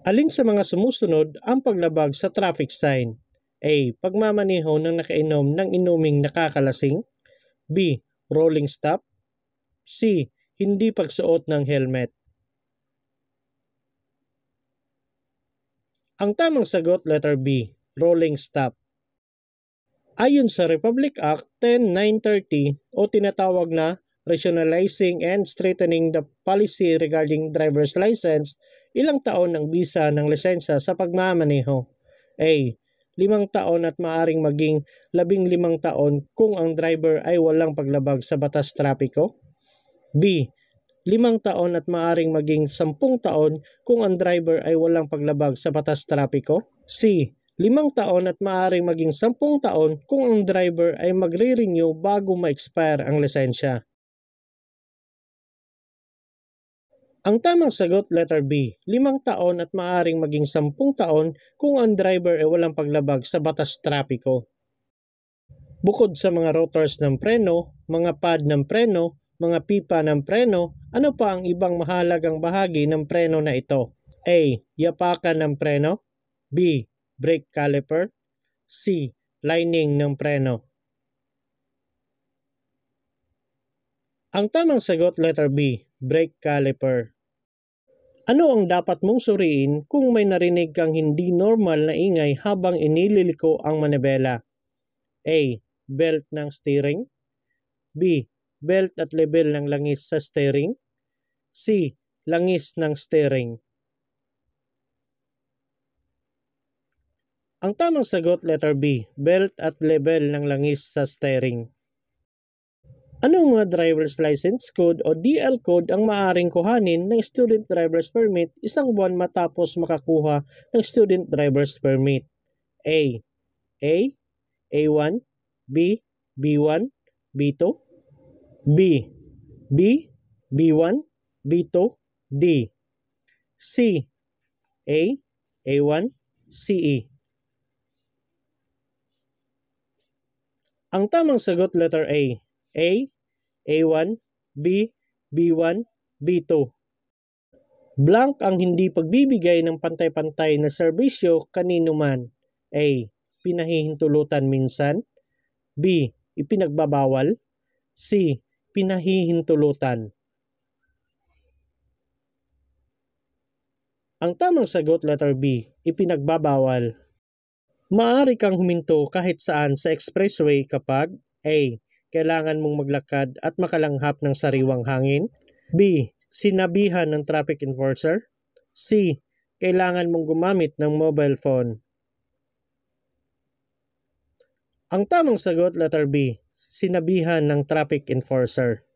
Alin sa mga sumusunod ang paglabag sa traffic sign? A. Pagmamaneho ng nakainom ng inuming nakakalasing. B. Rolling stop. C. Hindi pagsuot ng helmet. Ang tamang sagot, letter B. Rolling stop. Ayon sa Republic Act 10930 o tinatawag na Rationalizing and Strengthening the Policy Regarding Driver's License, ilang taon ang bisa ng lisensya sa pagmamaneho? A. 5 taon at maaring maging 15 taon kung ang driver ay walang paglabag sa batas trapiko. B. 5 taon at maaring maging 10 taon kung ang driver ay walang paglabag sa batas trapiko. C. 5 taon at maaring maging 10 taon kung ang driver ay magre-renew bago ma-expire ang lisensya. Ang tamang sagot, letter B. 5 taon at maaring maging 10 taon kung ang driver ay walang paglabag sa batas trapiko. Bukod sa mga rotors ng preno, mga pad ng preno, mga pipa ng preno, ano pa ang ibang mahalagang bahagi ng preno na ito? A. Yapakan ng preno. B. Brake caliper. C. Lining ng preno. Ang tamang sagot, letter B. Brake caliper. Ano ang dapat mong suriin kung may narinig kang hindi normal na ingay habang inililiko ang manibela? A. Belt ng steering. B. Belt at level ng langis sa steering. C. Langis ng steering. Ang tamang sagot, letter B. Belt at level ng langis sa steering. Anong mga driver's license code o DL code ang maaaring kuhanin ng student driver's permit isang buwan matapos makakuha ng student driver's permit? A. A1, B, B1, B2, B, B, B1, B2, D. C. A1, CE. Ang tamang sagot, letter A. A1, B, B1, B2. Blank ang hindi pagbibigay ng pantay-pantay na serbisyo kanino man. A. Pinahihintulutan minsan. B. Ipinagbabawal. C. Pinahihintulutan. Ang tamang sagot, letter B. Ipinagbabawal. Maaari kang huminto kahit saan sa expressway kapag A. Kailangan mong maglakad at makalanghap ng sariwang hangin. B. Sinabihan ng traffic enforcer. C. Kailangan mong gumamit ng mobile phone. Ang tamang sagot, letter B. Sinabihan ng traffic enforcer.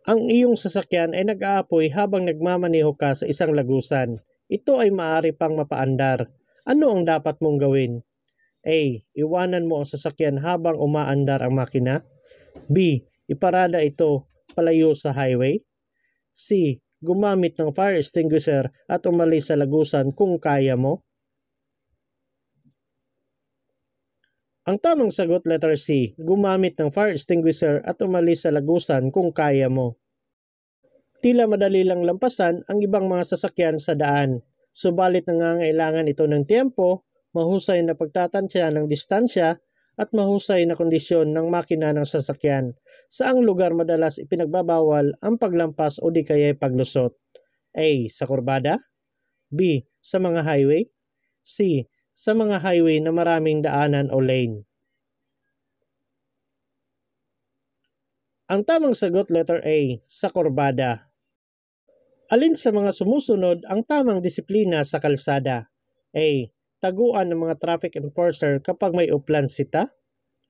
Ang iyong sasakyan ay nag-aapoy habang nagmamaneho ka sa isang lagusan. Ito ay maaari pang mapaandar. Ano ang dapat mong gawin? A. Iwanan mo ang sasakyan habang umaandar ang makina. B. Iparada ito palayo sa highway. C. Gumamit ng fire extinguisher at umalis sa lagusan kung kaya mo. Ang tamang sagot, letter C. Gumamit ng fire extinguisher at umalis sa lagusan kung kaya mo. Tila madali lang lampasan ang ibang mga sasakyan sa daan. Subalit nangangailangan ito ng tiempo, mahusay na pagtatansya ng distansya, at mahusay na kondisyon ng makina ng sasakyan. Saang lugar madalas ipinagbabawal ang paglampas o di kaya paglusot? A. Sa kurbada. B. Sa mga highway. C. Sa mga highway na maraming daanan o lane. Ang tamang sagot, letter A. Sa kurbada. Alin sa mga sumusunod ang tamang disiplina sa kalsada? A. Taguan ng mga traffic enforcer kapag may uplansita.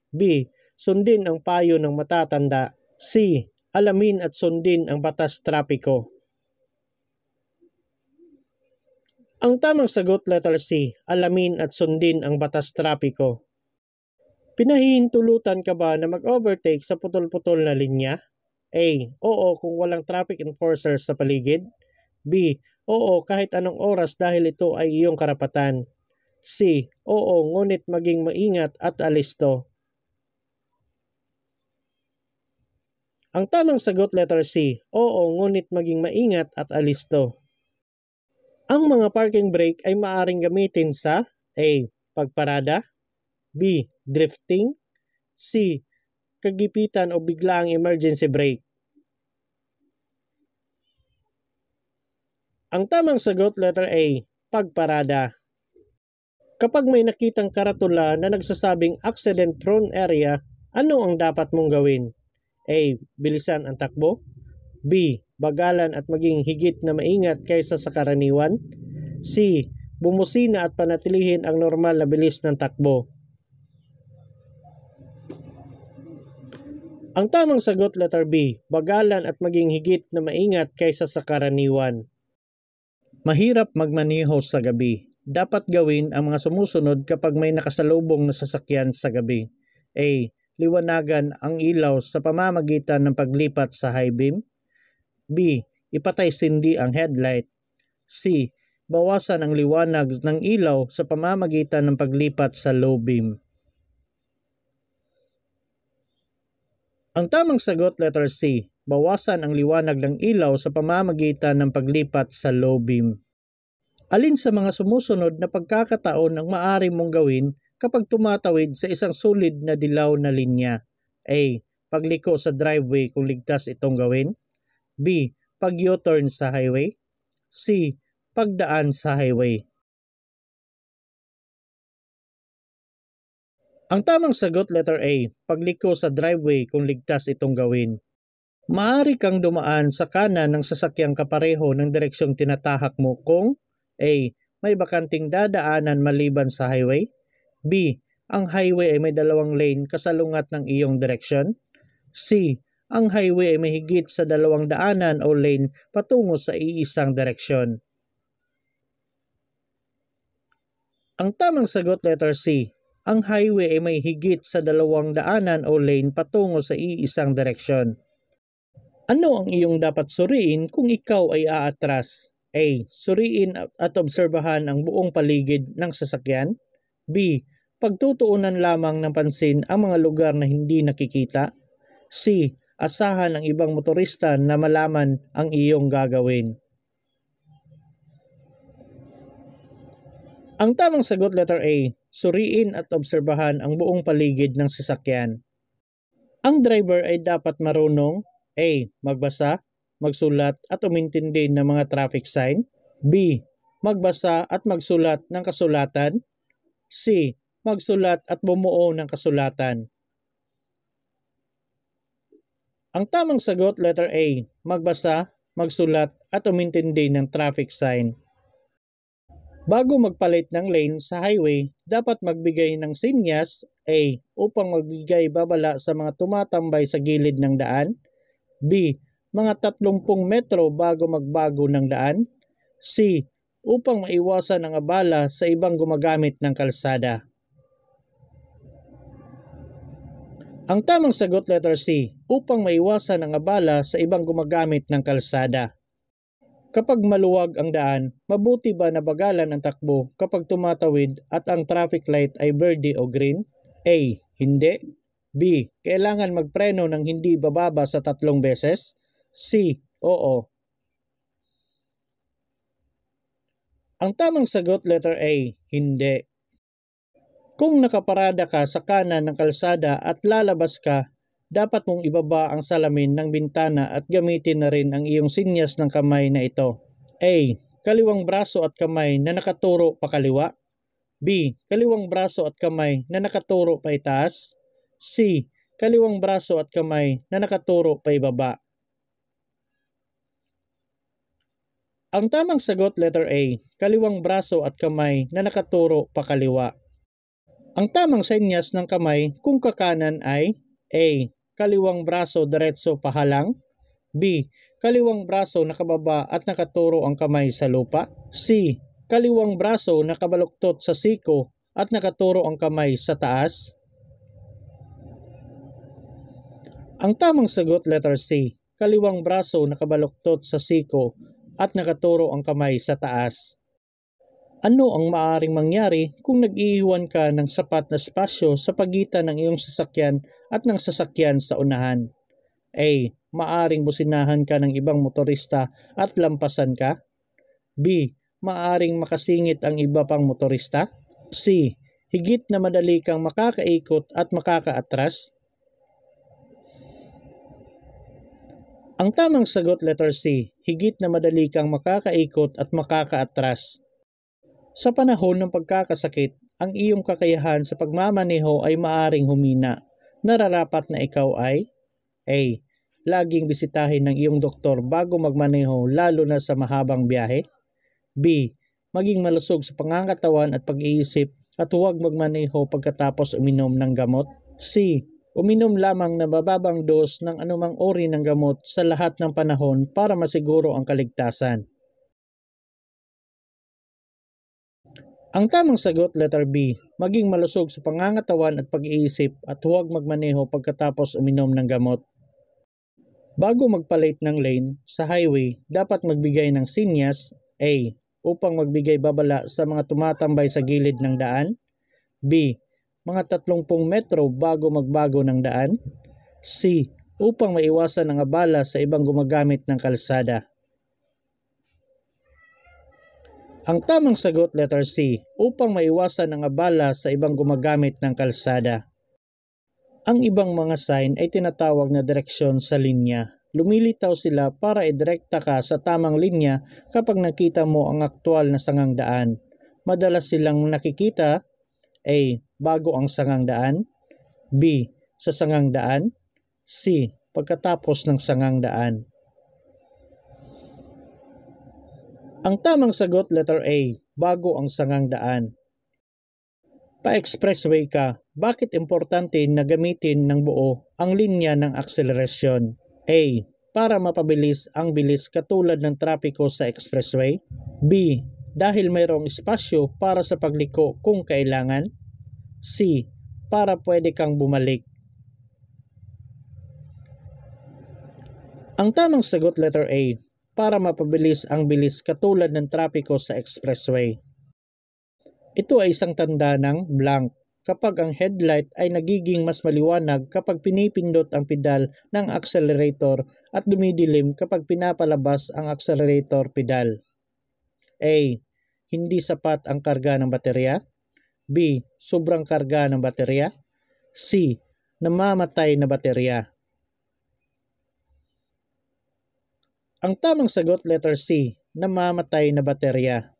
B. Sundin ang payo ng matatanda. C. Alamin at sundin ang batas trapiko. Ang tamang sagot, letter C. Alamin at sundin ang batas trapiko. Pinahihintulutan ka ba na mag-overtake sa putol-putol na linya? A. Oo kung walang traffic enforcer sa paligid. B. Oo kahit anong oras dahil ito ay iyong karapatan. C. Oo ngunit maging maingat at alisto. Ang tamang sagot, letter C. Oo ngunit maging maingat at alisto. Ang mga parking brake ay maaaring gamitin sa A. Pagparada, B. Drifting, C. Kagipitan o biglaang emergency brake. Ang tamang sagot, letter A. Pagparada. Kapag may nakitang karatula na nagsasabing accident-prone area, ano ang dapat mong gawin? A. Bilisan ang takbo, B. Bagalan at maging higit na maingat kaysa sa karaniwan, C. Bumusina at panatilihin ang normal na bilis ng takbo. Ang tamang sagot, letter B. Bagalan at maging higit na maingat kaysa sa karaniwan. Mahirap magmaneho sa gabi. Dapat gawin ang mga sumusunod kapag may nakasalubong na sasakyan sa gabi. A. Liwanagan ang ilaw sa pamamagitan ng paglipat sa high beam. B. Ipatay sindi ang headlight. C. Bawasan ang liwanag ng ilaw sa pamamagitan ng paglipat sa low beam. Ang tamang sagot, letter C. Bawasan ang liwanag ng ilaw sa pamamagitan ng paglipat sa low beam. Alin sa mga sumusunod na pagkakataon ang maaari mong gawin kapag tumatawid sa isang solid na dilaw na linya? A. Pagliko sa driveway kung ligtas itong gawin. B. Pag U-turn sa highway. C. Pagdaan sa highway. Ang tamang sagot, letter A. Pagliko sa driveway kung ligtas itong gawin. Maaari kang dumaan sa kanan ng sasakyang kapareho ng direksyong tinatahak mo kung A. May bakanting dadaanan maliban sa highway. B. Ang highway ay may dalawang lane kasalungat ng iyong direksyon. C. Ang highway ay may higit sa dalawang daanan o lane patungo sa iisang direksyon. Ang tamang sagot, letter C. Ang highway ay may higit sa dalawang daanan o lane patungo sa iisang direksyon. Ano ang iyong dapat suriin kung ikaw ay aatras? A. Suriin at obserbahan ang buong paligid ng sasakyan. B. Pagtutuunan lamang ng pansin ang mga lugar na hindi nakikita. C. Asahan ang ibang motorista na malaman ang iyong gagawin. Ang tamang sagot, letter A. Suriin at obserbahan ang buong paligid ng sasakyan. Ang driver ay dapat marunong A. Magbasa, magsulat at umintindi ng mga traffic sign. B. Magbasa at magsulat ng kasulatan. C. Magsulat at bumuo ng kasulatan. Ang tamang sagot, letter A. Magbasa, magsulat at umintindi ng traffic sign. Bago magpalit ng lane sa highway, dapat magbigay ng sinyas A. Upang magbigay babala sa mga tumatambay sa gilid ng daan. B. Mga 30 metro bago magbago ng daan. C. Upang maiwasan ang abala sa ibang gumagamit ng kalsada. Ang tamang sagot, letter C. Upang maiwasan ang abala sa ibang gumagamit ng kalsada. Kapag maluwag ang daan, mabuti ba na bagalan ang takbo kapag tumatawid at ang traffic light ay verde o green? A. Hindi. B. Kailangan magpreno ng hindi bababa sa 3 beses. C. Oo. Ang tamang sagot, letter A. Hindi. Kung nakaparada ka sa kanan ng kalsada at lalabas ka, dapat mong ibaba ang salamin ng bintana at gamitin na rin ang iyong sinyas ng kamay na ito. A. Kaliwang braso at kamay na nakaturo pa kaliwa. B. Kaliwang braso at kamay na nakaturo pa itaas. C. Kaliwang braso at kamay na nakaturo pa ibaba. Ang tamang sagot, letter A. Kaliwang braso at kamay na nakaturo pa kaliwa. Ang tamang senyas ng kamay kung kakanan ay A. Kaliwang braso diretso pahalang. B. Kaliwang braso nakababa at nakaturo ang kamay sa lupa. C. Kaliwang braso nakabaluktot sa siko at nakaturo ang kamay sa taas. Ang tamang sagot, letter C. Kaliwang braso nakabaluktot sa siko at nakaturo ang kamay sa taas. Ano ang maaaring mangyari kung nag-iiwan ka ng sapat na espasyo sa pagitan ng iyong sasakyan at ng sasakyan sa unahan? A. Maaaring businahan ka ng ibang motorista at lampasan ka. B. maaring makasingit ang iba pang motorista? C. Higit na madali kang makakaikot at makakaatras? Ang tamang sagot letter C. Higit na madali kang makakaikot at makakaatras. Sa panahon ng pagkakasakit, ang iyong kakayahan sa pagmamaneho ay maaring humina. Nararapat na ikaw ay A. Laging bisitahin ng iyong doktor bago magmaneho lalo na sa mahabang biyahe. B. Maging malusog sa pangangatawan at pag-iisip at huwag magmaneho pagkatapos uminom ng gamot. C. Uminom lamang na mababang dos ng anumang uri ng gamot sa lahat ng panahon para masiguro ang kaligtasan. Ang tamang sagot letter B. Maging malusog sa pangangatawan at pag-iisip at huwag magmaneho pagkatapos uminom ng gamot. Bago magpalit ng lane sa highway, dapat magbigay ng sinyas A. Upang magbigay babala sa mga tumatambay sa gilid ng daan. B. Mga 30 metro bago magbago ng daan. C. Upang maiwasan ang abala sa ibang gumagamit ng kalsada. Ang tamang sagot letter C. Upang maiwasan ang abala sa ibang gumagamit ng kalsada. Ang ibang mga sign ay tinatawag na direksyon sa linya. Lumilitaw sila para idirekta ka sa tamang linya kapag nakita mo ang aktwal na sangang daan. Madalas silang nakikita A. Bago ang sangang daan. B. Sa sangang daan. C. Pagkatapos ng sangang daan. Ang tamang sagot letter A. Bago ang sangang daan. Pa-expressway ka, bakit importante na gamitin ng buo ang linya ng akselerasyon? A. Para mapabilis ang bilis katulad ng trapiko sa expressway. B. Dahil mayroong espasyo para sa pagliko kung kailangan. C. Para pwede kang bumalik. Ang tamang sagot letter A. Para mapabilis ang bilis katulad ng trapiko sa expressway. Ito ay isang tanda ng blank kapag ang headlight ay nagiging mas maliwanag kapag pinipindot ang pedal ng accelerator at dumidilim kapag pinapalabas ang accelerator pedal. A. Hindi sapat ang karga ng baterya. B. Sobrang karga ng baterya. C. Namamatay na baterya. Ang tamang sagot letter C. Namamatay na baterya.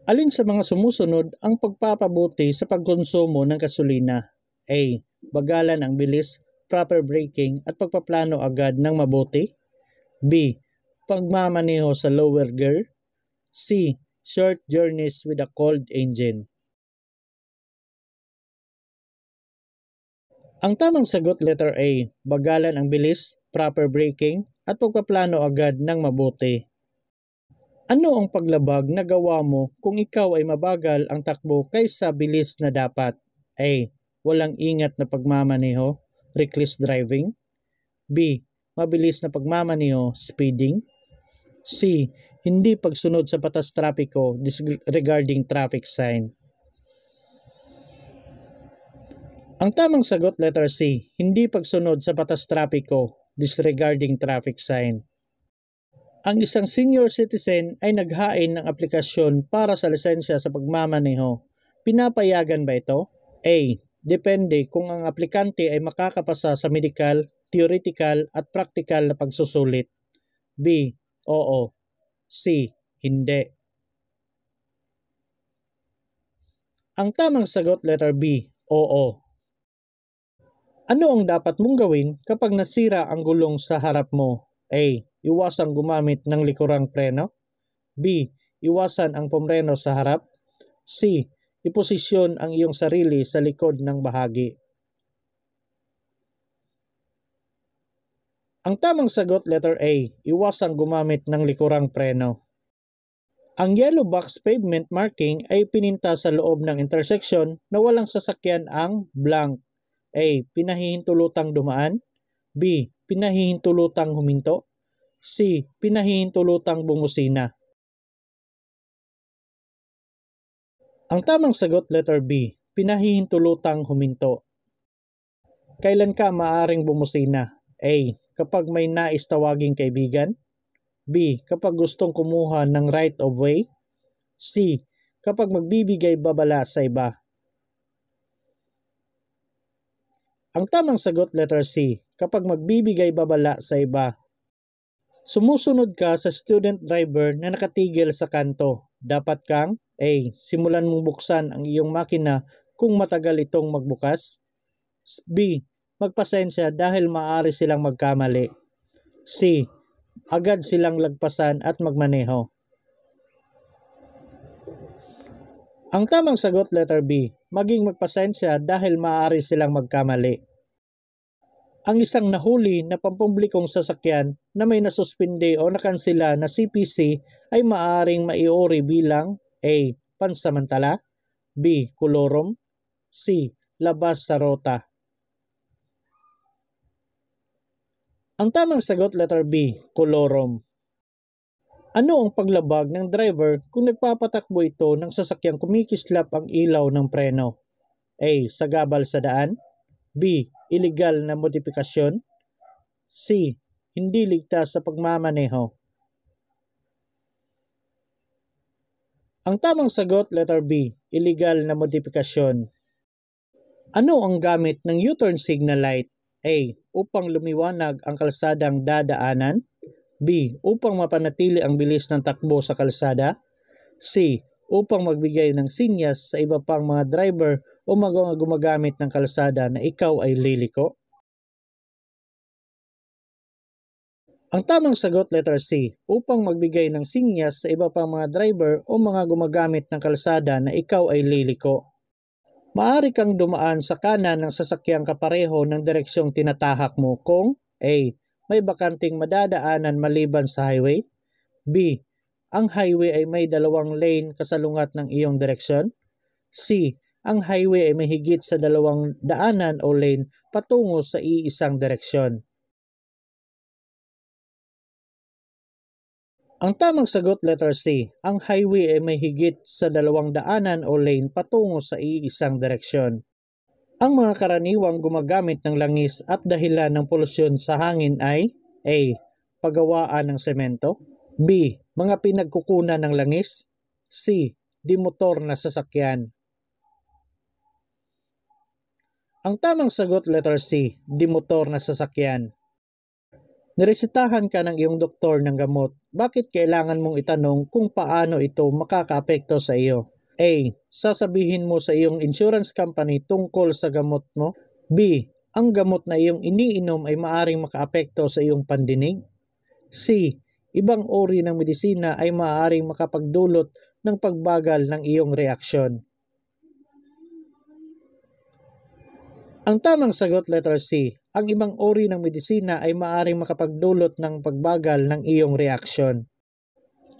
Alin sa mga sumusunod ang pagpapabuti sa pagkonsumo ng gasolina? A. Bagalan ang bilis, proper braking at pagpaplano agad ng mabuti. B. Pagmamaneho sa lower gear. C. Short journeys with a cold engine. Ang tamang sagot letter A. Bagalan ang bilis, proper braking at pagpaplano agad ng mabuti. Ano ang paglabag na gawa mo kung ikaw ay mabagal ang takbo kaysa bilis na dapat? A. Walang ingat na pagmamaneho, reckless driving. B. Mabilis na pagmamaneho, speeding. C. Hindi pagsunod sa batas trapiko, disregarding traffic sign. Ang tamang sagot letter C. Hindi pagsunod sa batas trapiko, disregarding traffic sign. Ang isang senior citizen ay naghain ng aplikasyon para sa lisensya sa pagmamaneho. Pinapayagan ba ito? A. Depende kung ang aplikante ay makakapasa sa medical, theoretical at practical na pagsusulit. B. Oo. C. Hindi. Ang tamang sagot letter B. Oo. Ano ang dapat mong gawin kapag nasira ang gulong sa harap mo? A. Iwasang gumamit ng likurang preno. B. Iwasan ang pumreno sa harap. C. Iposisyon ang iyong sarili sa likod ng bahagi. Ang tamang sagot letter A. Iwasang gumamit ng likurang preno. Ang yellow box pavement marking ay pininta sa loob ng intersection na walang sasakyan ang blank. A. Pinahihintulutang dumaan. B. Pinahihintulutang huminto. C. Pinahihintulutang bumusina. Ang tamang sagot letter B. Pinahihintulutang huminto. Kailan ka maaaring bumusina? A. Kapag may nais tawaging kaibigan. B. Kapag gustong kumuha ng right of way. C. Kapag magbibigay babala sa iba. Ang tamang sagot letter C. Kapag magbibigay babala sa iba. Sumusunod ka sa student driver na nakatigil sa kanto. Dapat kang A. Simulan mong buksan ang iyong makina kung matagal itong magbukas. B. Magpasensya dahil maaari silang magkamali. C. Agad silang lagpasan at magmaneho. Ang tamang sagot letter B. Maging magpasensya dahil maaari silang magkamali. Ang isang nahuli na pampublikong sasakyan na may nasuspinde o nakansela na CPC ay maaaring maiuri bilang A. Pansamantala, B. Kolorom, C. Labas sa rota. Ang tamang sagot letter B. Kolorom. Ano ang paglabag ng driver kung nagpapatakbo ito ng sasakyang kumikislap ang ilaw ng preno? A. Sagabal sa daan, B. Illegal na modifikasyon, C. Hindi ligtas sa pagmamaneho. Ang tamang sagot letter B. Illegal na modifikasyon. Ano ang gamit ng U-turn signal light? A. Upang lumiwanag ang kalsadang dadaanan, B. Upang mapanatili ang bilis ng takbo sa kalsada, C. Upang magbigay ng sinyas sa iba pang mga driver o mga gumagamit ng kalsada na ikaw ay liliko. Ang tamang sagot letter C. Upang magbigay ng sinyas sa iba pang mga driver o mga gumagamit ng kalsada na ikaw ay liliko. Maaari kang dumaan sa kanan ng sasakyang kapareho ng direksyong tinatahak mo kung A. May bakanting madadaanan maliban sa highway, B. Ang highway ay may dalawang lane kasalungat ng iyong direksyon, C. Ang highway ay may higit sa dalawang daanan o lane patungo sa iisang direksyon. Ang tamang sagot letter C. Ang highway ay may higit sa dalawang daanan o lane patungo sa iisang direksyon. Ang mga karaniwang gumagamit ng langis at dahilan ng polusyon sa hangin ay A. Paggawaan ng semento, B. Mga pinagkukunan ng langis, C. Dimotor na sasakyan. Ang tamang sagot letter C. Dimotor na sasakyan. Niresetahan ka ng iyong doktor ng gamot. Bakit kailangan mong itanong kung paano ito makakaapekto sa iyo? A. Sasabihin mo sa iyong insurance company tungkol sa gamot mo. B. Ang gamot na iyong iniinom ay maaaring makaapekto sa iyong pandinig. C. Ibang uri ng medisina ay maaaring makapagdulot ng pagbagal ng iyong reaksyon. Ang tamang sagot letter C. Ang ibang uri ng medisina ay maaaring makapagdulot ng pagbagal ng iyong reaksyon.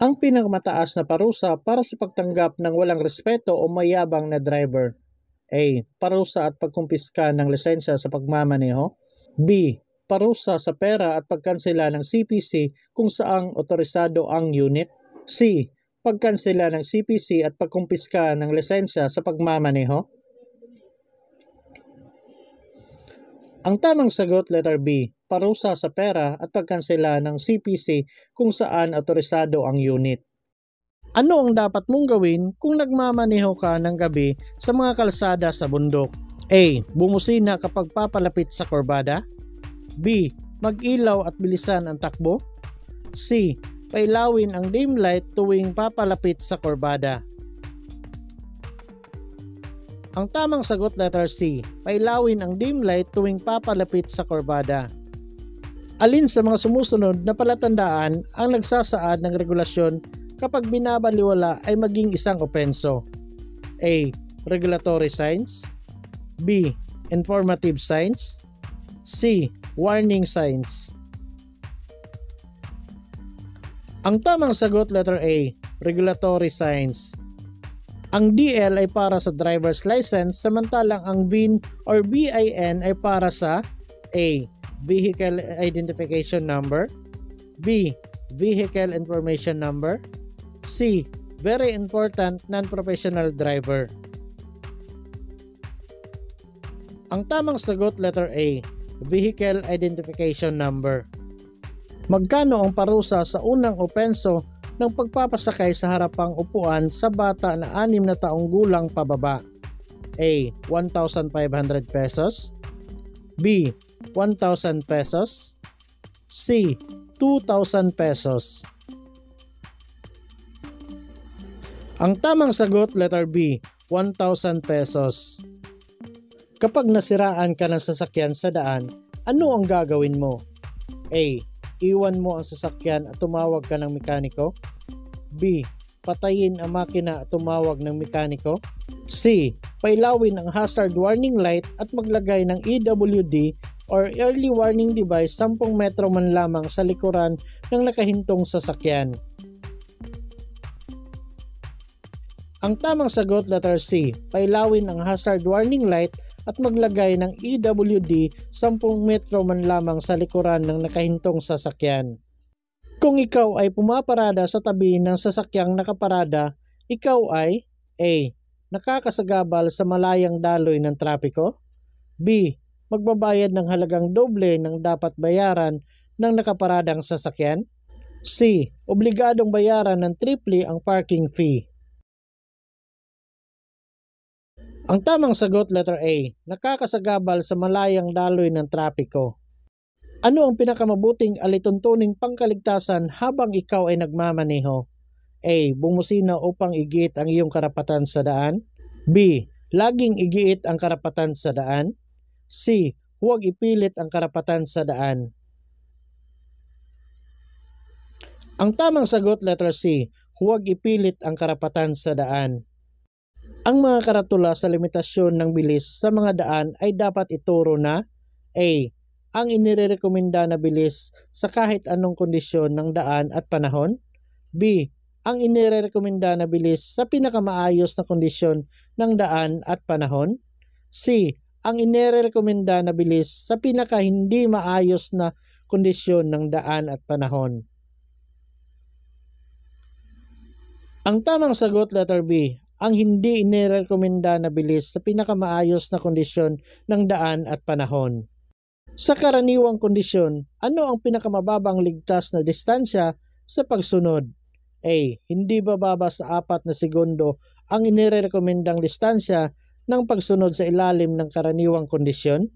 Ang pinakamataas na parusa para sa pagtanggap ng walang respeto o mayabang na driver. A. Parusa at pagkumpiska ng lisensya sa pagmamaneho. B. Parusa sa pera at pagkansela ng CPC kung saang otorisado ang unit. C. Pagkansela ng CPC at pagkumpiska ng lisensya sa pagmamaneho. Ang tamang sagot letter B. Parusa sa pera at pagkansela ng CPC kung saan otorisado ang unit. Ano ang dapat mong gawin kung nagmamaneho ka ng gabi sa mga kalsada sa bundok? A. Bumusina kapag papalapit sa kurbada. B. Mag-ilaw at bilisan ang takbo. C. Pailawin ang dim light tuwing papalapit sa kurbada. Ang tamang sagot letter C. Pailawin ang dim light tuwing papalapit sa kurbada. Alin sa mga sumusunod na palatandaan ang nagsasaad ng regulasyon kapag binabaliwala ay maging isang openso? A. Regulatory signs, B. Informative signs, C. Warning signs. Ang tamang sagot letter A. Regulatory signs. Ang DL ay para sa driver's license samantalang ang VIN or BIN ay para sa A. Vehicle Identification Number, B. Vehicle Information Number, C. Very important non-professional driver. Ang tamang sagot letter A. Vehicle Identification Number. Magkano ang parusa sa unang openso ng pagpapasakay sa harapang upuan sa bata na 6 na taong gulang pababa? A. 1,500 pesos. B. 1,000 pesos. C. 2,000 pesos. Ang tamang sagot, letter B, 1,000 pesos. Kapag nasiraan ka ng sasakyan sa daan, ano ang gagawin mo? A. Iwan mo ang sasakyan at tumawag ka ng mekaniko. B. Patayin ang makina at tumawag ng mekaniko. C. Pailawin ang hazard warning light at maglagay ng EWD or early warning device 10 metro man lamang sa likuran ng nakahintong sasakyan. Ang tamang sagot, letter C. Pailawin ang hazard warning light at maglagay ng EWD 10 metro man lamang sa likuran ng nakahintong sasakyan. Kung ikaw ay pumaparada sa tabi ng sasakyang nakaparada, ikaw ay A. Nakakasagabal sa malayang daloy ng trapiko. B. Magbabayad ng halagang doble ng dapat bayaran ng nakaparadang sasakyan. C. Obligadong bayaran ng triple ang parking fee. Ang tamang sagot, letter A. Nakakasagabal sa malayang daloy ng trapiko. Ano ang pinakamabuting alituntuning pangkaligtasan habang ikaw ay nagmamaneho? A. Bumusina upang igiit ang iyong karapatan sa daan. B. Laging igiit ang karapatan sa daan. C. Huwag ipilit ang karapatan sa daan. Ang tamang sagot, letter C. Huwag ipilit ang karapatan sa daan. Ang mga karatula sa limitasyon ng bilis sa mga daan ay dapat ituro na A. Ang inirekomenda na bilis sa kahit anong kondisyon ng daan at panahon. B. Ang inirekomenda na bilis sa pinakamaayos na kondisyon ng daan at panahon. C. Ang inirekomenda na bilis sa pinaka hindi maayos na kondisyon ng daan at panahon. Ang tamang sagot, letter B. Ang hindi inirekomenda na bilis sa pinakamaayos na kondisyon ng daan at panahon. Sa karaniwang kondisyon, ano ang pinakamababang ligtas na distansya sa pagsunod? A. Hindi bababa sa 4 na segundo ang inirekomendang distansya ng pagsunod sa ilalim ng karaniwang kondisyon.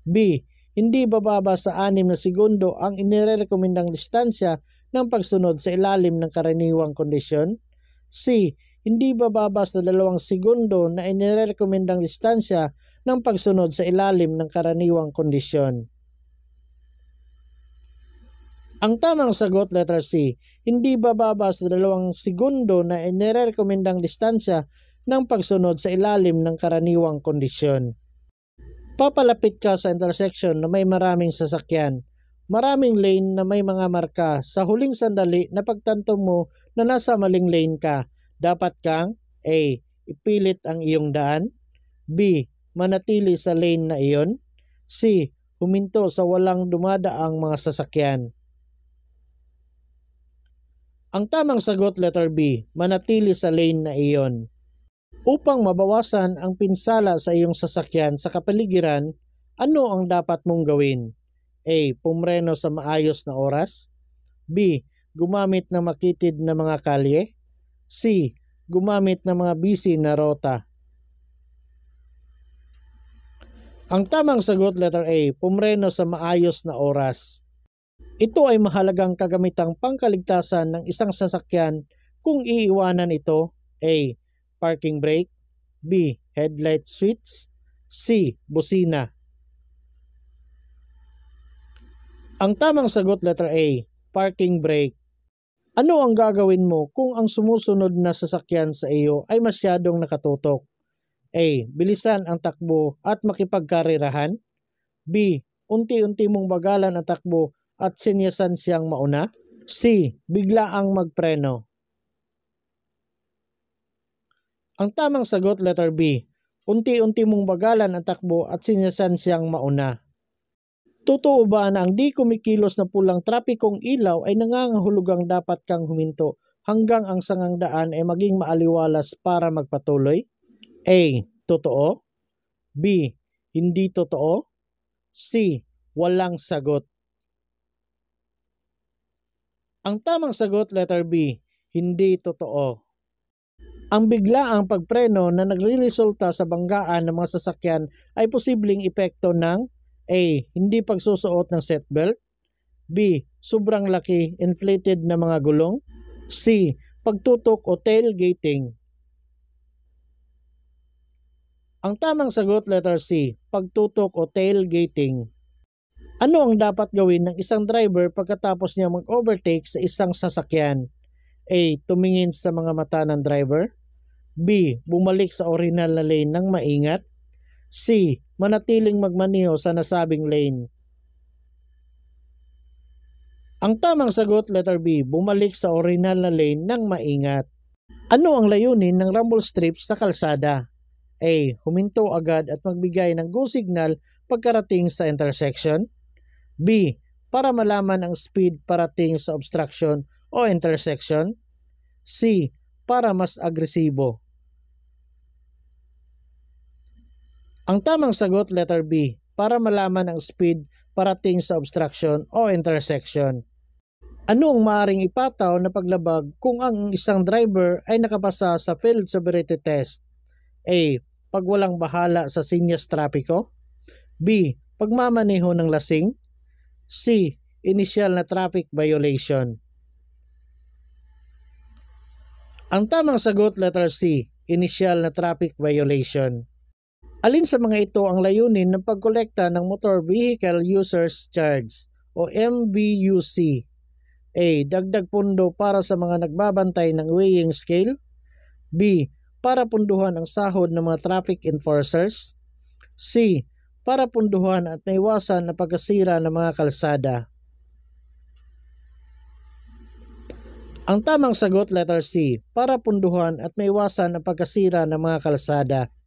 B. Hindi bababa sa 6 na segundo ang inirekomendang distansya ng pagsunod sa ilalim ng karaniwang kondisyon. C. Hindi bababa sa 2 segundo na inirekomendang distansya ng pagsunod sa ilalim ng karaniwang kondisyon. Ang tamang sagot, letter C. Hindi bababa sa 2 segundo na inirekomendang distansya ng pagsunod sa ilalim ng karaniwang kondisyon. Papalapit ka sa intersection na may maraming sasakyan. Maraming lane na may mga marka. Sa huling sandali na pagtanto mo na nasa maling lane ka, dapat kang A. Ipilit ang iyong daan. B. Manatili sa lane na iyon. C. Huminto sa walang dumadaang mga sasakyan. Ang tamang sagot, letter B. Manatili sa lane na iyon. Upang mabawasan ang pinsala sa iyong sasakyan sa kapaligiran, ano ang dapat mong gawin? A. Pumreno sa maayos na oras. B. Gumamit ng makitid na mga kalye. C. Gumamit ng mga busy na rota. Ang tamang sagot, letter A. Pumreno sa maayos na oras. Ito ay mahalagang kagamitang pangkaligtasan ng isang sasakyan kung iiwanan ito. A. Parking brake. B. Headlight switch. C. Busina. Ang tamang sagot, letter A. Parking brake. Ano ang gagawin mo kung ang sumusunod na sasakyan sa iyo ay masyadong nakatutok? A. Bilisan ang takbo at makipagkarirahan. B. Unti-unti mong bagalan ang takbo at sinyasan siyang mauna. C. Biglaang magpreno. Ang tamang sagot, letter B. Unti-unti mong bagalan ang takbo at sinyasan siyang mauna. Totoo ba na ang di kumikilos na pulang trapikong ilaw ay nangangahulugang dapat kang huminto hanggang ang sangang daan ay maging maaliwalas para magpatuloy? A. Totoo. B. Hindi totoo. C. Walang sagot. Ang tamang sagot, letter B. hindi totoo. Ang biglaang pagpreno na nagreresulta sa banggaan ng mga sasakyan ay posibleng epekto ng A. Hindi pagsusuot ng seatbelt, B. Sobrang laki, inflated na mga gulong, C. Pagtutok o tailgating. Ang tamang sagot, letter C. Pagtutok o tailgating. Ano ang dapat gawin ng isang driver pagkatapos niya mag-overtake sa isang sasakyan? A. Tumingin sa mga mata ng driver, B. Bumalik sa original na lane ng maingat, C. Manatiling magmaneho sa nasabing lane. Ang tamang sagot, letter B. Bumalik sa original na lane ng maingat. Ano ang layunin ng rumble strips sa kalsada? A. Huminto agad at magbigay ng go signal pagkarating sa intersection, B. Para malaman ang speed parating sa obstruction o intersection, C. Para mas agresibo. Ang tamang sagot, letter B. Para malaman ang speed parating sa obstruction o intersection. Ano ang maaaring ipataw na paglabag kung ang isang driver ay nakapasa sa field sobriety test? A. Pag walang bahala sa sinyas trapiko, B. Pagmamaneho ng lasing, C. Initial na traffic violation. Ang tamang sagot, letter C. Initial na traffic violation. Alin sa mga ito ang layunin ng pagkolekta ng Motor Vehicle Users Charge o MVUC? A. Dagdag pundo para sa mga nagbabantay ng weighing scale, B. Para punduhan ang sahod ng mga traffic enforcers, C. Para punduhan at maiwasan ang pagkasira ng mga kalsada. Ang tamang sagot, letter C. Para punduhan at maiwasan ang pagkasira ng mga kalsada.